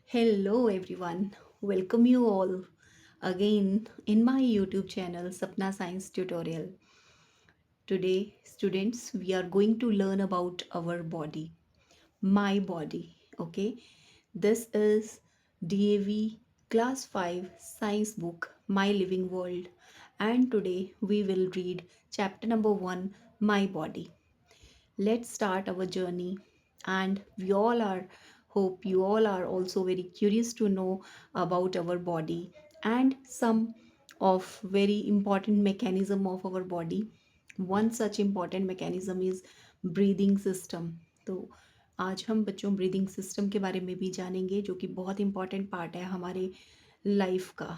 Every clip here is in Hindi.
Hello everyone, welcome you all again in my YouTube channel Sapna Science Tutorial. Today, students, we are going to learn about our body, my body. Okay, this is DAV Class 5 Science Book, My Living World, and today we will read chapter number 1, My Body. Let's start our journey, and we all are hope you all are also very curious to know about our body and some of very important mechanism of our body. One such important mechanism is breathing system. तो आज हम बच्चों ब्रीदिंग सिस्टम के बारे में भी जानेंगे, जो कि बहुत इंपॉर्टेंट पार्ट है हमारे लाइफ का।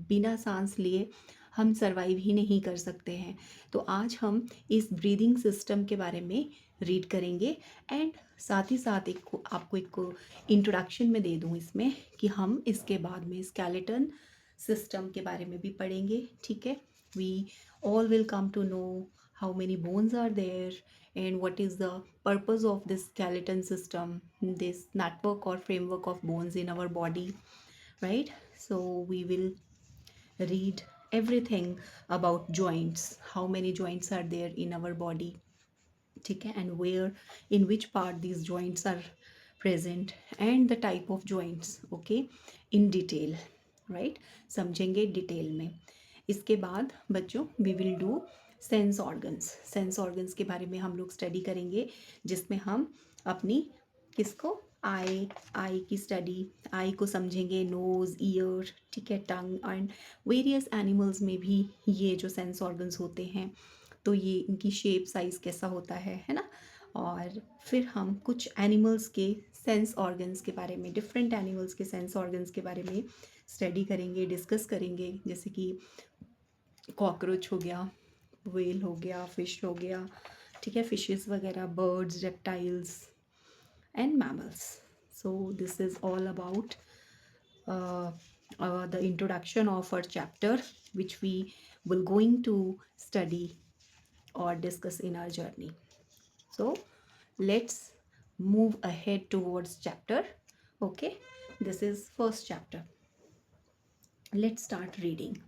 बिना सांस लिए हम सरवाइव ही नहीं कर सकते हैं। तो आज हम इस ब्रीदिंग सिस्टम के बारे में रीड करेंगे, एंड साथ ही साथ आपको एक इंट्रोडक्शन में दे दूँ इसमें कि हम इसके बाद में स्केलेटन सिस्टम के बारे में भी पढ़ेंगे। ठीक है, we all will come to know how many bones are there and what is the purpose of this skeleton system, this network or framework of bones in our body, right? So we will read everything about joints, how many joints are there in our body, ठीक है, and where in which part these joints are present and the type of joints, okay, in detail, right? समझेंगे डिटेल में। इसके बाद बच्चों we will do sense organs के बारे में हम लोग स्टडी करेंगे, जिसमें हम अपनी किसको आई की स्टडी, आई को समझेंगे, नोज़, ईयर, ठीक है, टंग, एंड वेरियस एनिमल्स में भी ये जो सेंस ऑर्गन्स होते हैं, तो ये इनकी शेप साइज़ कैसा होता है ना। और फिर हम कुछ एनिमल्स के सेंस ऑर्गन्स के बारे में, डिफरेंट एनिमल्स के सेंस ऑर्गन्स के बारे में स्टडी करेंगे, डिस्कस करेंगे, जैसे कि कॉकरोच हो गया, व्हेल हो गया, फिश हो गया, ठीक है, फिशेस वगैरह, birds, reptiles and mammals. So this is all about the introduction of our chapter, which we will going to study or discuss in our journey. So let's move ahead towards chapter. Okay, this is first chapter. Let's start reading.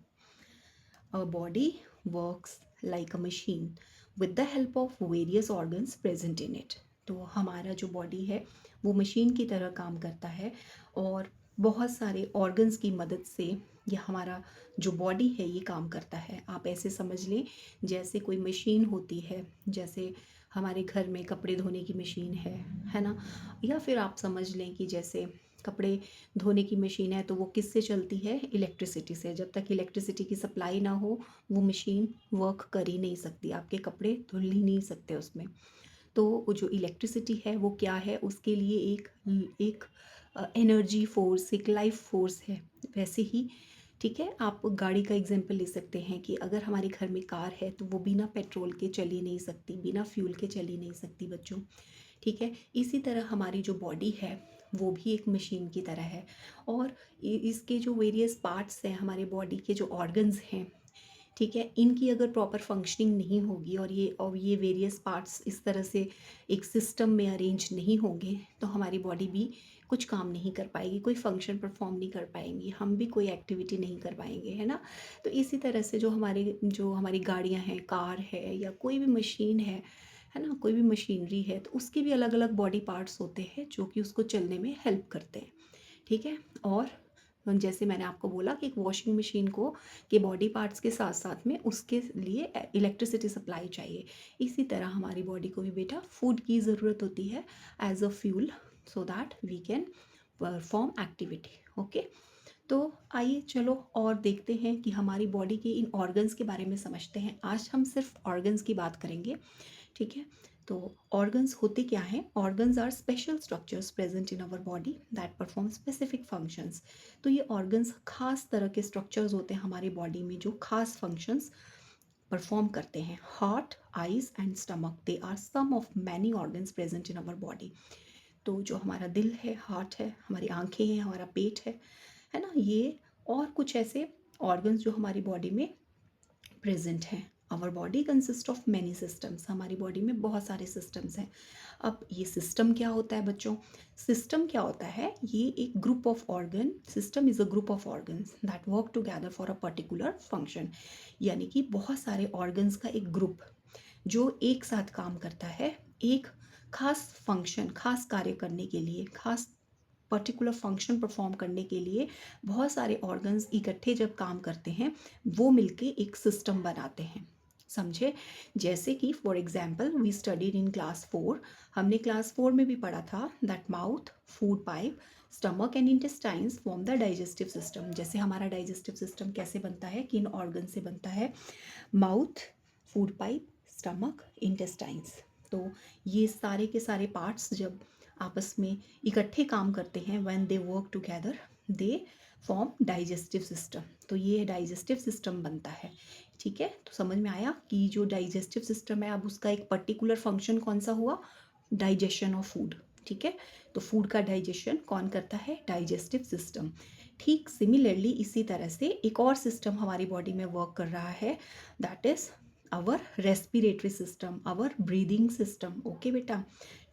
Our body works like a machine with the help of various organs present in it. तो हमारा जो बॉडी है वो मशीन की तरह काम करता है, और बहुत सारे ऑर्गन्स की मदद से ये हमारा जो बॉडी है ये काम करता है। आप ऐसे समझ लें जैसे कोई मशीन होती है, जैसे हमारे घर में कपड़े धोने की मशीन है ना, या फिर आप समझ लें कि जैसे कपड़े धोने की मशीन है तो वो किससे चलती है, इलेक्ट्रिसिटी से। जब तक इलेक्ट्रिसिटी की सप्लाई ना हो वो मशीन वर्क कर ही नहीं सकती, आपके कपड़े धुल ही नहीं सकते उसमें। तो वो जो इलेक्ट्रिसिटी है वो क्या है, उसके लिए एक एनर्जी फोर्स, एक लाइफ फोर्स है। वैसे ही ठीक है, आप गाड़ी का एग्जांपल ले सकते हैं कि अगर हमारे घर में कार है तो वो बिना पेट्रोल के चल ही नहीं सकती, बिना फ्यूल के चल ही नहीं सकती बच्चों। ठीक है, इसी तरह हमारी जो बॉडी है वो भी एक मशीन की तरह है, और इसके जो वेरियस पार्ट्स हैं, हमारे बॉडी के जो ऑर्गन्स हैं, ठीक है, इनकी अगर प्रॉपर फंक्शनिंग नहीं होगी और ये वेरियस पार्ट्स इस तरह से एक सिस्टम में अरेंज नहीं होंगे, तो हमारी बॉडी भी कुछ काम नहीं कर पाएगी, कोई फंक्शन परफॉर्म नहीं कर पाएंगी, हम भी कोई एक्टिविटी नहीं कर पाएंगे, है ना। तो इसी तरह से जो हमारी गाड़ियाँ हैं, कार है या कोई भी मशीन है ना, कोई भी मशीनरी है, तो उसके भी अलग अलग बॉडी पार्ट्स होते हैं जो कि उसको चलने में हेल्प करते हैं। ठीक है, और जैसे मैंने आपको बोला कि एक वॉशिंग मशीन को के बॉडी पार्ट्स के साथ साथ में उसके लिए इलेक्ट्रिसिटी सप्लाई चाहिए, इसी तरह हमारी बॉडी को भी बेटा फूड की ज़रूरत होती है as a fuel, so that we can perform activity. Okay, तो आइए चलो और देखते हैं कि हमारी बॉडी के इन ऑर्गन्स के बारे में समझते हैं। आज हम सिर्फ ऑर्गन्स की बात करेंगे, ठीक है। तो ऑर्गन्स होते क्या हैं, organs are special structures present in our body that perform specific functions. तो ये ऑर्गन्स खास तरह के स्ट्रक्चर्स होते हैं हमारी बॉडी में जो खास फंक्शंस परफॉर्म करते हैं। Heart, eyes and stomach, they are some of many organs present in our body. तो जो हमारा दिल है, हार्ट है, हमारी आंखें हैं, हमारा पेट है ना, ये और कुछ ऐसे ऑर्गन्स जो हमारी बॉडी में प्रेजेंट हैं। Our body consist of many systems, हमारी बॉडी में बहुत सारे सिस्टम्स हैं। अब ये सिस्टम क्या होता है बच्चों? सिस्टम क्या होता है? ये एक group of organ, system is a group of organs that work together for a particular function, यानी कि बहुत सारे ऑर्गन्स का एक ग्रुप जो एक साथ काम करता है एक खास फंक्शन, खास कार्य करने के लिए, खास पर्टिकुलर फंक्शन परफॉर्म करने के लिए बहुत सारे ऑर्गन्स इकट्ठे जब काम करते हैं वो मिलके एक सिस्टम बनाते हैं, समझे? जैसे कि for example we studied in class 4, हमने क्लास 4 में भी पढ़ा था that mouth, food pipe, stomach and intestines form the digestive system. जैसे हमारा डाइजेस्टिव सिस्टम कैसे बनता है, किन ऑर्गन से बनता है? Mouth, food pipe, stomach, intestines. तो ये सारे के सारे पार्ट्स जब आपस में इकट्ठे काम करते हैं, when they work together they form digestive system. तो ये डाइजेस्टिव सिस्टम बनता है, ठीक है? तो समझ में आया कि जो डाइजेस्टिव सिस्टम है अब उसका एक पर्टिकुलर फंक्शन कौन सा हुआ? डाइजेशन ऑफ फूड, ठीक है? तो फूड का डाइजेशन कौन करता है? Digestive system. ठीक सिमिलरली इसी तरह से एक और सिस्टम हमारी बॉडी में वर्क कर रहा है, that is our respiratory system, our breathing system. Okay बेटा,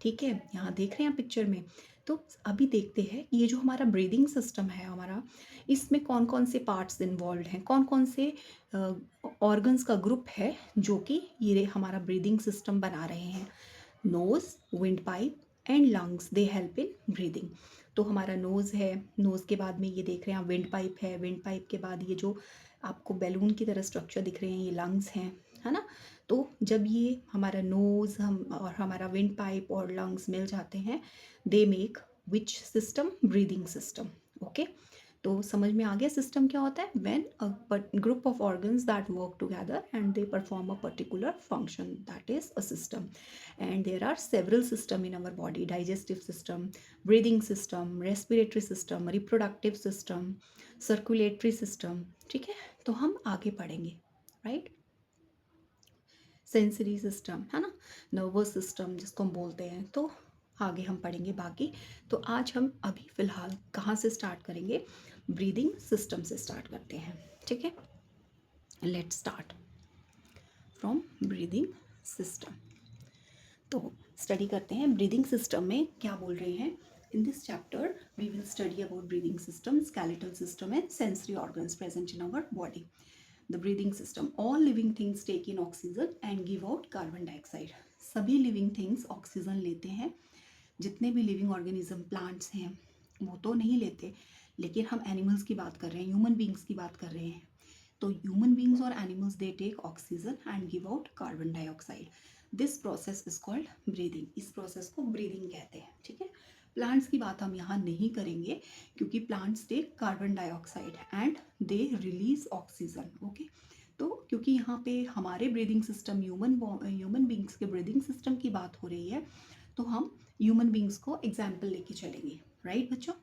ठीक है? यहाँ देख रहे हैं पिक्चर में। तो अभी देखते हैं कि ये जो हमारा ब्रीदिंग सिस्टम है हमारा, इसमें कौन कौन से पार्ट्स इन्वॉल्व हैं, कौन कौन से ऑर्गन्स का ग्रुप है जो कि ये हमारा ब्रीदिंग सिस्टम बना रहे हैं। Nose, windpipe and lungs, they help in breathing. तो हमारा नोज़ है, नोज़ के बाद में ये देख रहे हैं आप विंड पाइप है, विंड पाइप के बाद ये जो आपको बैलून की तरह स्ट्रक्चर दिख रहे हैं ये लंग्स हैं, है ना? तो जब ये हमारा नोज़ हम और हमारा विंड पाइप और लंग्स मिल जाते हैं, they make which system? Breathing system. Okay, तो समझ में आ गया सिस्टम क्या होता है? When a group of organs that work together and they perform a particular function, that is a system. And there are several systems in our body: digestive system, breathing system, respiratory system, reproductive system, circulatory system। ठीक है, तो हम आगे पढ़ेंगे, राइट? सेंसरी सिस्टम है ना, नर्वस सिस्टम जिसको हम बोलते हैं, तो आगे हम पढ़ेंगे बाकी। तो आज हम अभी फ़िलहाल कहाँ से स्टार्ट करेंगे? ब्रीदिंग सिस्टम से स्टार्ट करते हैं, ठीक है? Let's start from breathing system. तो स्टडी करते हैं ब्रीदिंग सिस्टम में क्या बोल रहे हैं। In this chapter we will study about breathing system, skeletal system and sensory organs present in our body. The breathing system, all living things take in oxygen and give out carbon dioxide. सभी लिविंग थिंग्स ऑक्सीजन लेते हैं। जितने भी लिविंग ऑर्गेनिज्म, प्लांट्स हैं वो तो नहीं लेते, लेकिन हम एनिमल्स की बात कर रहे हैं, ह्यूमन बींग्स की बात कर रहे हैं। तो ह्यूमन बींग्स और animals they take oxygen and give out carbon dioxide. This process is called breathing. इस प्रोसेस को ब्रीदिंग कहते हैं, ठीक है? प्लांट्स की बात हम यहाँ नहीं करेंगे क्योंकि plants take carbon dioxide and they release oxygen. Okay, तो क्योंकि यहाँ पे हमारे ब्रीदिंग सिस्टम, ह्यूमन बींग्स के ब्रीदिंग सिस्टम की बात हो रही है, तो हम ह्यूमन बींग्स को एग्जाम्पल लेके चलेंगे, राइट बच्चों?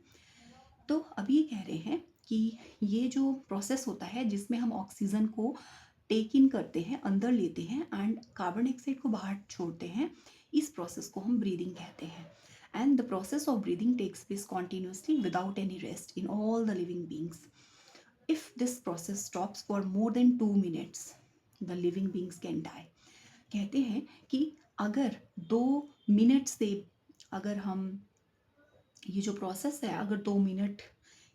तो अभी ये कह रहे हैं कि ये जो प्रोसेस होता है जिसमें हम ऑक्सीजन को टेक इन करते हैं, अंदर लेते हैं एंड कार्बन डाइऑक्साइड को बाहर छोड़ते हैं, इस प्रोसेस को हम ब्रीदिंग कहते हैं। And the process of breathing takes place continuously without any rest in all the living beings. If this process stops for more than 2 minutes the living beings can die. कहते हैं कि अगर 2 मिनट से, अगर हम ये जो प्रोसेस है अगर 2 मिनट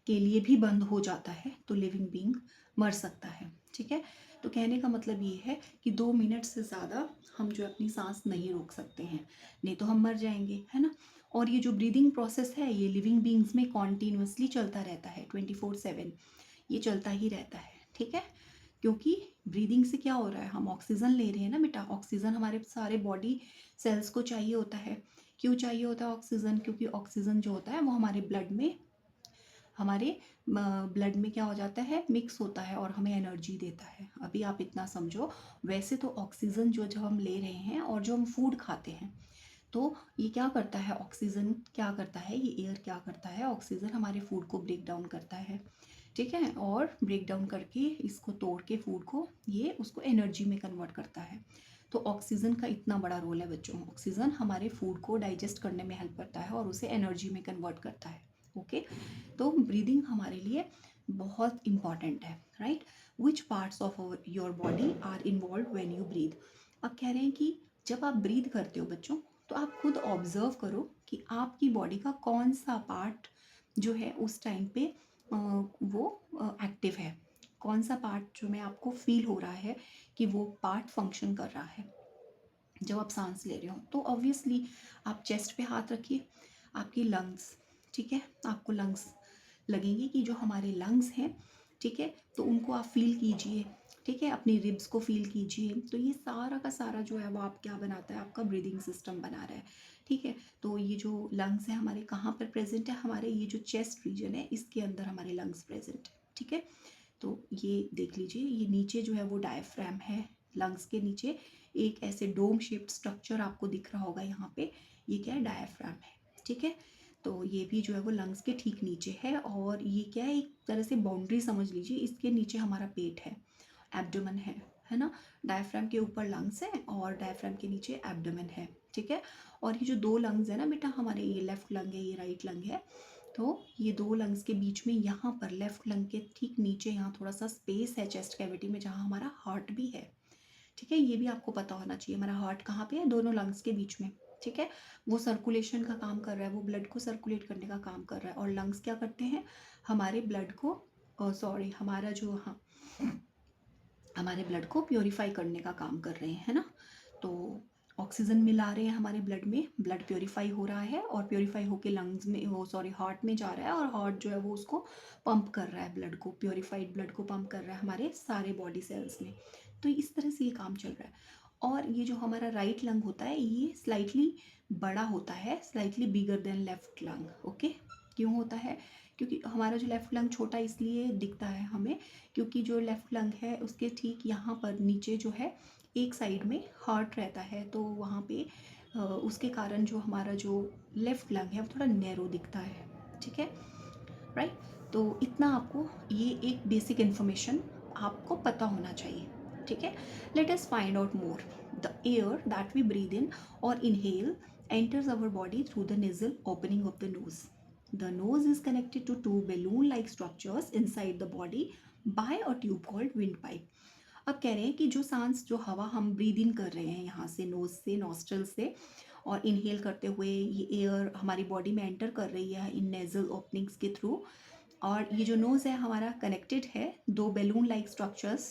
के लिए भी बंद हो जाता है तो लिविंग बींग मर सकता है, ठीक है? तो कहने का मतलब ये है कि 2 मिनट से ज़्यादा हम जो अपनी सांस नहीं रोक सकते हैं, नहीं तो हम मर जाएंगे, है ना? और ये जो ब्रीदिंग प्रोसेस है ये लिविंग बींग्स में कॉन्टीन्यूसली चलता रहता है, 24/7 ये चलता ही रहता है, ठीक है? क्योंकि ब्रीदिंग से क्या हो रहा है, हम ऑक्सीजन ले रहे हैं ना बेटा, ऑक्सीजन हमारे सारे बॉडी सेल्स को चाहिए होता है। क्यों चाहिए होता है ऑक्सीजन? क्योंकि ऑक्सीजन जो होता है वो हमारे ब्लड में क्या हो जाता है, मिक्स होता है और हमें एनर्जी देता है। अभी आप इतना समझो, वैसे तो ऑक्सीजन जो जब हम ले रहे हैं और जो हम फूड खाते हैं, तो ये क्या करता है, ऑक्सीजन क्या करता है, ये एयर क्या करता है, ऑक्सीजन हमारे फूड को ब्रेक डाउन करता है, ठीक है? और ब्रेक डाउन करके इसको तोड़ के फूड को ये उसको एनर्जी में कन्वर्ट करता है। तो ऑक्सीजन का इतना बड़ा रोल है बच्चों। ऑक्सीजन हमारे फूड को डाइजेस्ट करने में हेल्प करता है और उसे एनर्जी में कन्वर्ट करता है। ओके, तो ब्रीदिंग हमारे लिए बहुत इंपॉर्टेंट है, right. Which parts of your body are involve when you breathe. अब कह रहे हैं कि जब आप ब्रीद करते हो बच्चों, तो आप खुद ऑब्जर्व करो कि आपकी बॉडी का कौन सा पार्ट जो है उस टाइम पे वो एक्टिव है, कौन सा पार्ट जो में आपको फील हो रहा है कि वो पार्ट फंक्शन कर रहा है जब आप सांस ले रहे हो। तो ऑब्वियसली आप चेस्ट पे हाथ रखिए, आपकी लंग्स, ठीक है, आपको लंग्स लगेंगे कि जो हमारे लंग्स हैं, ठीक है, तो उनको आप फील कीजिए, ठीक है, अपनी रिब्स को फील कीजिए। तो ये सारा का सारा जो है वो आप क्या बनाता है, आपका ब्रीदिंग सिस्टम बना रहा है, ठीक है। तो ये जो लंग्स है हमारे कहाँ पर प्रेजेंट है, हमारे ये जो चेस्ट रीजन है इसके अंदर हमारे लंग्स प्रेजेंट है, ठीक है। तो ये देख लीजिए, ये नीचे जो है वो डायफ्राम है, लंग्स के नीचे एक ऐसे डोम शेप्ड स्ट्रक्चर आपको दिख रहा होगा यहाँ पे, ये क्या है, डायफ्राम है, ठीक है। तो ये भी जो है वो लंग्स के ठीक नीचे है, और ये क्या है, एक तरह से बाउंड्री समझ लीजिए, इसके नीचे हमारा पेट है, एब्डोमेन है ना। डायफ्राम के ऊपर लंग्स है और डायफ्राम के नीचे एब्डोमेन है, ठीक है। और ये जो दो लंग्स है ना बेटा हमारे, ये लेफ्ट लंग है, ये राइट लंग है, तो ये दो लंग्स के बीच में यहाँ पर लेफ्ट लंग के ठीक नीचे यहाँ थोड़ा सा स्पेस है चेस्ट कैविटी में, जहाँ हमारा हार्ट भी है, ठीक है। ये भी आपको पता होना चाहिए, हमारा हार्ट कहाँ पे है, दोनों लंग्स के बीच में, ठीक है। वो सर्कुलेशन का काम कर रहा है, वो ब्लड को सर्कुलेट करने का काम कर रहा है, और लंग्स क्या करते हैं, हमारे ब्लड को सॉरी हमारा जो, हाँ, हमारे ब्लड को प्योरीफाई करने का काम कर रहे हैं, है ना। तो ऑक्सीजन मिला रहे हैं हमारे ब्लड में, ब्लड प्योरीफाई हो रहा है, और प्योरीफाई होके लंग्स में, वो सॉरी हार्ट में जा रहा है, और हार्ट जो है वो उसको पंप कर रहा है, ब्लड को, प्योरीफाइड ब्लड को पंप कर रहा है हमारे सारे बॉडी सेल्स में। तो इस तरह से ये काम चल रहा है। और ये जो हमारा राइट लंग होता है ये स्लाइटली बड़ा होता है, slightly bigger than left lung, okay. क्यों होता है, क्योंकि हमारा जो लेफ्ट लंग छोटा इसलिए दिखता है हमें, क्योंकि जो लेफ्ट लंग है उसके ठीक यहाँ पर नीचे जो है एक साइड में हार्ट रहता है, तो वहाँ पे उसके कारण जो हमारा जो लेफ्ट लंग है वो थोड़ा नैरो दिखता है, ठीक है, राइट। तो इतना आपको, ये एक बेसिक इन्फॉर्मेशन आपको पता होना चाहिए, ठीक है। Let us find out more. The air that we breathe in और inhale enters our body through the nasal opening of the nose. The nose is connected to two balloon-like structures inside the body by a tube called windpipe. अब कह रहे हैं कि जो सांस, जो हवा हम ब्रीद इन कर रहे हैं यहाँ से, नोज से, नॉस्ट्रल से, और इनहेल करते हुए ये एयर हमारी बॉडी में एंटर कर रही है इन नेजल ओपनिंग्स के थ्रू। और ये जो नोज़ है हमारा कनेक्टेड है दो बैलून लाइक स्ट्रक्चर्स,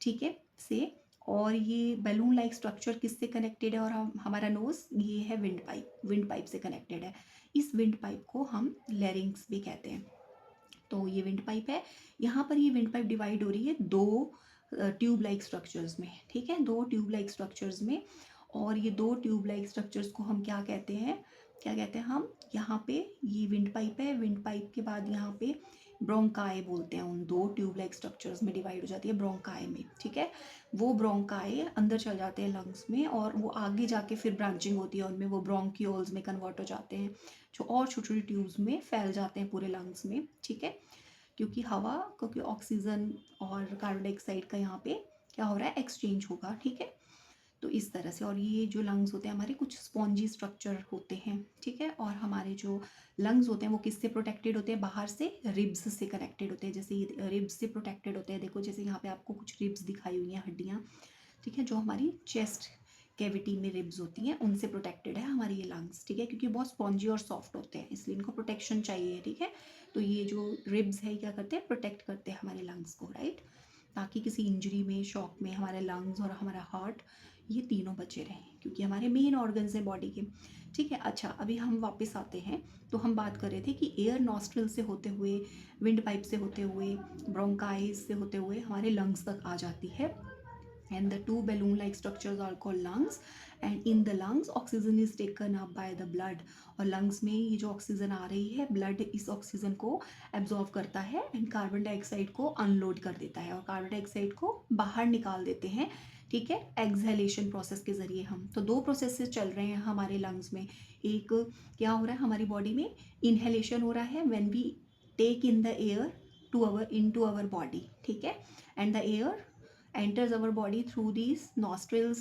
ठीक है, से। और ये बैलून लाइक स्ट्रक्चर किससे कनेक्टेड है, और हमारा नोज़ ये है विंड पाइप से कनेक्टेड है। इस विंड पाइप को हम लैरिंक्स भी कहते हैं। तो ये विंड पाइप है, यहाँ पर ये विंड पाइप डिवाइड हो रही है दो ट्यूब लाइक स्ट्रक्चर्स में, ठीक है, दो ट्यूब लाइक स्ट्रक्चर्स में। और ये दो ट्यूब लाइक स्ट्रक्चर्स को हम क्या कहते हैं, क्या कहते हैं हम, यहाँ पे ये विंड पाइप है, विंड पाइप के बाद यहाँ पे ब्रोंकाई बोलते हैं, उन दो ट्यूब लाइक स्ट्रक्चर्स में डिवाइड हो जाती है ब्रोंकाई में, ठीक है। वो ब्रोंकाई अंदर चल जाते हैं लंग्स में, और वो आगे जाके फिर ब्रांचिंग होती है उनमें, वो ब्रोंक्यूल्स में कन्वर्ट हो जाते हैं, जो और छोटी छोटी ट्यूब्स में फैल जाते हैं पूरे लंग्स में, ठीक है। क्योंकि ऑक्सीजन और कार्बन डाइऑक्साइड का यहाँ पे क्या हो रहा है, एक्सचेंज होगा, ठीक है। तो इस तरह से, और ये जो लंग्स होते हैं हमारे कुछ स्पॉन्जी स्ट्रक्चर होते हैं, ठीक है। और हमारे जो लंग्स होते हैं वो किससे प्रोटेक्टेड होते हैं, बाहर से रिब्स से कनेक्टेड होते हैं, जैसे ये रिब्स से प्रोटेक्टेड होते हैं, देखो जैसे यहाँ पे आपको कुछ रिब्स दिखाई हुई हैं, हड्डियाँ, ठीक है, जो हमारी चेस्ट कैविटी में रिब्स होती हैं उनसे प्रोटेक्टेड है हमारे ये लंग्स, ठीक है, क्योंकि बहुत स्पॉन्जी और सॉफ्ट होते हैं इसलिए इनको प्रोटेक्शन चाहिए, ठीक है। तो ये जो रिब्स है क्या करते हैं, प्रोटेक्ट करते हैं हमारे लंग्स को, राइट, ताकि किसी इंजरी में, शॉक में हमारे लंग्स और हमारा हार्ट ये तीनों बचे रहें, क्योंकि हमारे मेन ऑर्गन्स हैं बॉडी के, ठीक है। अच्छा, अभी हम वापस आते हैं, तो हम बात कर रहे थे कि एयर नॉस्ट्रल से होते हुए, विंड पाइप से होते हुए, ब्रोंकाइज से होते हुए हमारे लंग्स तक आ जाती है, and the two balloon like structures are called lungs, and in the lungs oxygen is taken up by the blood, और lungs में ये जो ऑक्सीजन आ रही है, ब्लड इस ऑक्सीजन को एब्जॉर्व करता है एंड कार्बन डाइऑक्साइड को अनलोड कर देता है, और कार्बन डाइऑक्साइड को बाहर निकाल देते हैं, ठीक है, एक्सहेलेशन प्रोसेस के जरिए हम। तो दो प्रोसेसेस चल रहे हैं हमारे लंग्स में, एक क्या हो रहा है हमारी बॉडी में, इनहेलेशन हो रहा है when we take in the air to our body, ठीक है, and the air enters our body through these nostrils,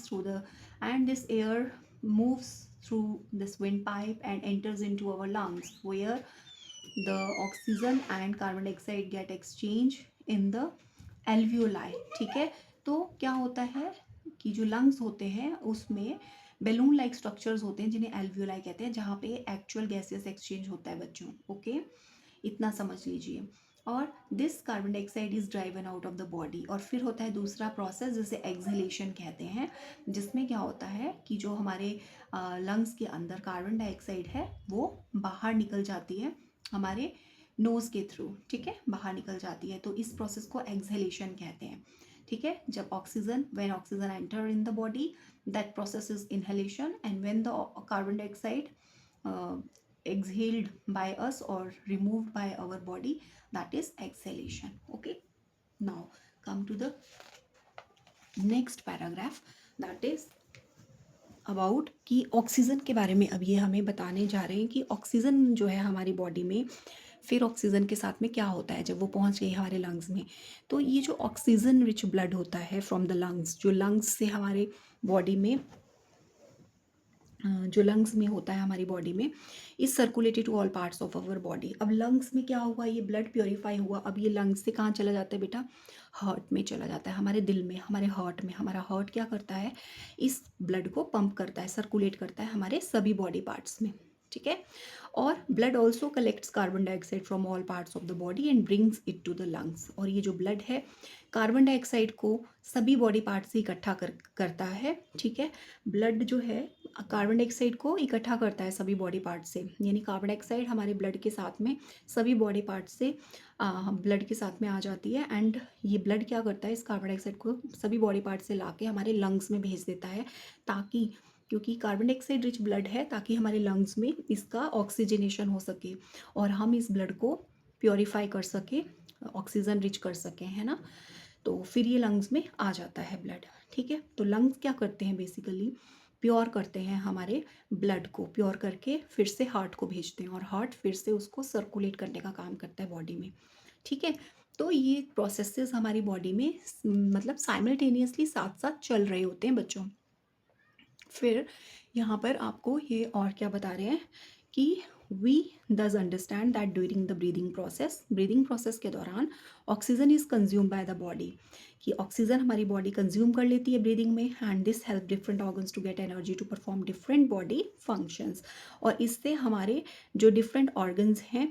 and this air moves through this windpipe and enters into our lungs, where the oxygen and carbon dioxide get exchange in the alveoli, ठीक है। तो क्या होता है कि जो लंग्स होते हैं उसमें बैलून लाइक स्ट्रक्चर्स होते हैं जिन्हें एल्वियोलाई कहते हैं, जहाँ पे एक्चुअल गैसेस एक्सचेंज होता है बच्चों, ओके, इतना समझ लीजिए। और this carbon dioxide is driven out of the body. और फिर होता है दूसरा प्रोसेस जिसे एक्सहेलेशन कहते हैं, जिसमें क्या होता है कि जो हमारे लंग्स के अंदर कार्बन डाइऑक्साइड है वो बाहर निकल जाती है हमारे नोज़ के थ्रू, ठीक है, बाहर निकल जाती है। तो इस प्रोसेस को एक्सहेलेशन कहते हैं, ठीक है। जब oxygen when oxygen enter in the body that process is inhalation, and when the carbon dioxide exhaled by us or removed by our body, that is exhalation, okay. Now come to the next paragraph, that is about कि ऑक्सीजन के बारे में अब ये हमें बताने जा रहे हैं कि ऑक्सीजन जो है हमारी बॉडी में फिर ऑक्सीजन के साथ में क्या होता है जब वो पहुंच गई हमारे लंग्स में। तो ये जो ऑक्सीजन रिच ब्लड होता है फ्रॉम द लंग्स, जो लंग्स से हमारे बॉडी में जो लंग्स में होता है हमारी बॉडी में, is circulated to all parts of our body. अब लंग्स में क्या हुआ, ये ब्लड प्योरीफाई हुआ, अब ये लंग्स से कहाँ चला जाता है बेटा, हार्ट में चला जाता है, हमारे दिल में, हमारे हार्ट में। हमारा हार्ट क्या करता है, इस ब्लड को पंप करता है, सर्कुलेट करता है हमारे सभी बॉडी पार्ट्स में, ठीक है। और blood also collects carbon dioxide from all parts of the body and brings it to the lungs. और ये जो ब्लड है कार्बन डाइऑक्साइड को सभी बॉडी पार्ट से इकट्ठा करता है, ठीक है। ब्लड जो है कार्बन डाइऑक्साइड को इकट्ठा करता है सभी बॉडी पार्ट से, यानी कार्बन डाइऑक्साइड हमारे ब्लड के साथ में सभी बॉडी पार्ट से ब्लड के साथ में आ जाती है। एंड ये ब्लड क्या करता है, इस कार्बन डाइऑक्साइड को सभी बॉडी पार्ट से लाके हमारे लंग्स में भेज देता है, ताकि क्योंकि कार्बन डाइऑक्साइड रिच ब्लड है, ताकि हमारे लंग्स में इसका ऑक्सीजनेशन हो सके और हम इस ब्लड को प्योरीफाई कर सके, ऑक्सीजन रिच कर सकें, है ना। तो फिर ये लंग्स में आ जाता है ब्लड, ठीक है। तो लंग्स क्या करते हैं, बेसिकली प्योर करते हैं हमारे ब्लड को, प्योर करके फिर से हार्ट को भेजते हैं और हार्ट फिर से उसको सर्कुलेट करने का काम करता है बॉडी में, ठीक है। तो ये प्रोसेसेस हमारी बॉडी में मतलब साइमल्टेनियसली साथ साथ चल रहे होते हैं बच्चों। फिर यहाँ पर आपको ये और क्या बता रहे हैं कि we thus understand that during the breathing process के दौरान oxygen is consume by the body, कि ऑक्सीजन हमारी बॉडी कंज्यूम कर लेती है ब्रीदिंग में, and this help different organs to get energy to perform different body functions. और इससे हमारे जो डिफरेंट ऑर्गन्स हैं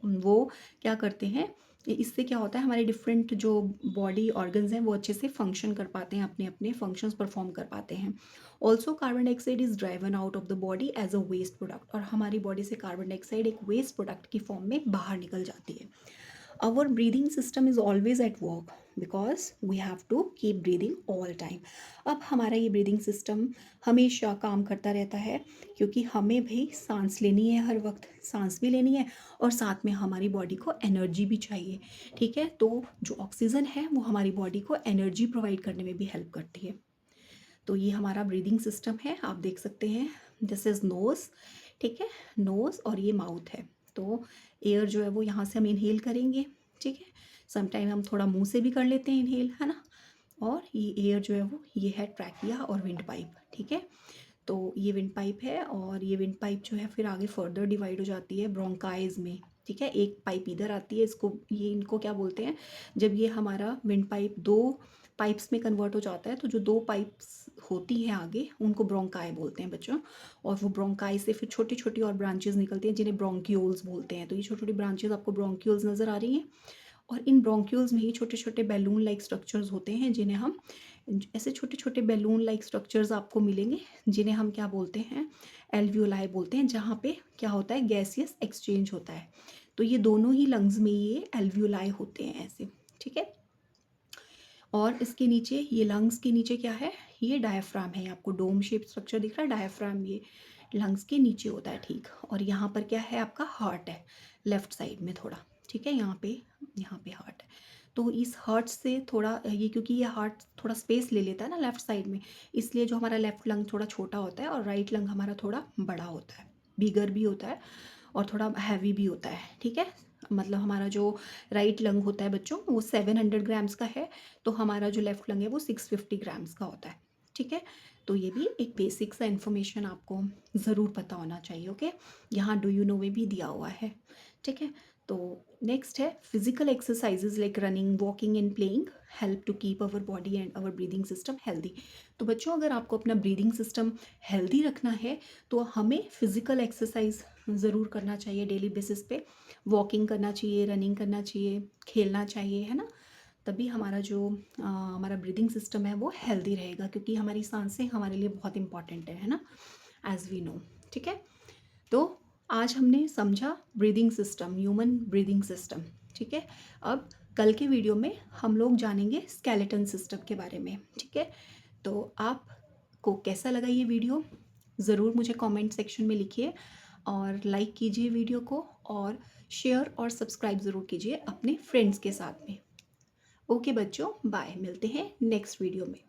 वो क्या करते हैं, इससे क्या होता है, हमारे डिफरेंट जो बॉडी ऑर्गन्स हैं वो अच्छे से फंक्शन कर पाते हैं, अपने अपने फंक्शंस परफॉर्म कर पाते हैं। Also carbon dioxide is driven out of the body as a waste product, और हमारी बॉडी से कार्बन डाइऑक्साइड एक वेस्ट प्रोडक्ट की फॉर्म में बाहर निकल जाती है। our breathing system is always at work because we have to keep breathing all time। अब हमारा ये ब्रीदिंग सिस्टम हमेशा काम करता रहता है, क्योंकि हमें भी सांस लेनी है, हर वक्त सांस भी लेनी है और साथ में हमारी बॉडी को एनर्जी भी चाहिए, ठीक है। तो जो ऑक्सीजन है वो हमारी बॉडी को एनर्जी प्रोवाइड करने में भी हेल्प करती है। तो ये हमारा ब्रीदिंग सिस्टम है, आप देख सकते हैं, दिस इज़ नोज़, ठीक है, नोज़, और ये माउथ है। तो एयर जो है वो यहाँ से हम इनहेल करेंगे, ठीक है, समटाइम हम थोड़ा मुंह से भी कर लेते हैं इनहेल, है ना। और ये एयर जो है वो ये है ट्रैकिया और विंड पाइप, ठीक है। तो ये विंड पाइप है और ये विंड पाइप जो है फिर आगे फर्दर डिवाइड हो जाती है ब्रोंकाइज में, ठीक है। एक पाइप इधर आती है, इसको ये इनको क्या बोलते हैं, जब ये हमारा विंड पाइप दो पाइप्स में कन्वर्ट हो जाता है तो जो दो पाइप्स होती हैं आगे उनको ब्रोंकाई बोलते हैं बच्चों। और वो ब्रोंकाई से फिर छोटी छोटी और ब्रांचेस निकलती हैं जिन्हें ब्रोंक्यूल्स बोलते हैं। तो ये छोटी छोटी ब्रांचेस आपको ब्रोंक्यूल्स नज़र आ रही हैं, और इन ब्रोंक्यूल्स में ही छोटे छोटे बैलून लाइक स्ट्रक्चर्स होते हैं, जिन्हें हम ऐसे छोटे छोटे बैलून लाइक स्ट्रक्चर्स आपको मिलेंगे, जिन्हें हम क्या बोलते हैं, एल्वियोलाई बोलते हैं, जहाँ पे क्या होता है, गैसियस एक्सचेंज होता है। तो ये दोनों ही लंग्स में ये एल्वियोलाई होते हैं ऐसे, ठीक है। और इसके नीचे, ये लंग्स के नीचे क्या है, ये डायफ्राम है, आपको डोम शेप स्ट्रक्चर दिख रहा है, डायफ्राम ये लंग्स के नीचे होता है, ठीक। और यहाँ पर क्या है, आपका हार्ट है लेफ्ट साइड में थोड़ा, ठीक है, यहाँ पे हार्ट है। तो इस हार्ट से थोड़ा ये, क्योंकि ये हार्ट थोड़ा स्पेस ले लेता है ना लेफ्ट साइड में, इसलिए जो हमारा लेफ्ट लंग थोड़ा छोटा होता है और राइट लंग हमारा थोड़ा बड़ा होता है, बिगर भी होता है और थोड़ा हैवी भी होता है, ठीक है। मतलब हमारा जो राइट लंग होता है बच्चों वो 700 ग्राम्स का है, तो हमारा जो लेफ्ट लंग है वो 650 ग्राम्स का होता है, ठीक है। तो ये भी एक बेसिक सा इन्फॉर्मेशन आपको ज़रूर पता होना चाहिए, ओके। यहाँ डू यू नो में भी दिया हुआ है, ठीक है। तो नेक्स्ट है physical exercises like running, walking and playing help to keep our body and our breathing system healthy. तो बच्चों, अगर आपको अपना ब्रीदिंग सिस्टम हेल्दी रखना है तो हमें फिजिकल एक्सरसाइज ज़रूर करना चाहिए डेली बेसिस पे। वॉकिंग करना चाहिए, रनिंग करना चाहिए, खेलना चाहिए, है ना। तभी हमारा जो हमारा ब्रीदिंग सिस्टम है वो हेल्दी रहेगा, क्योंकि हमारी सांसें हमारे लिए बहुत इंपॉर्टेंट है ना, एज वी नो। ठीक है। तो आज हमने समझा breathing system, human breathing system. ठीक है। अब कल के वीडियो में हम लोग जानेंगे स्केलेटन सिस्टम के बारे में। ठीक है। तो आपको कैसा लगा ये वीडियो, ज़रूर मुझे कमेंट सेक्शन में लिखिए, और लाइक कीजिए वीडियो को, और शेयर और सब्सक्राइब ज़रूर कीजिए अपने फ्रेंड्स के साथ में। ओके बच्चों, बाय, मिलते हैं नेक्स्ट वीडियो में।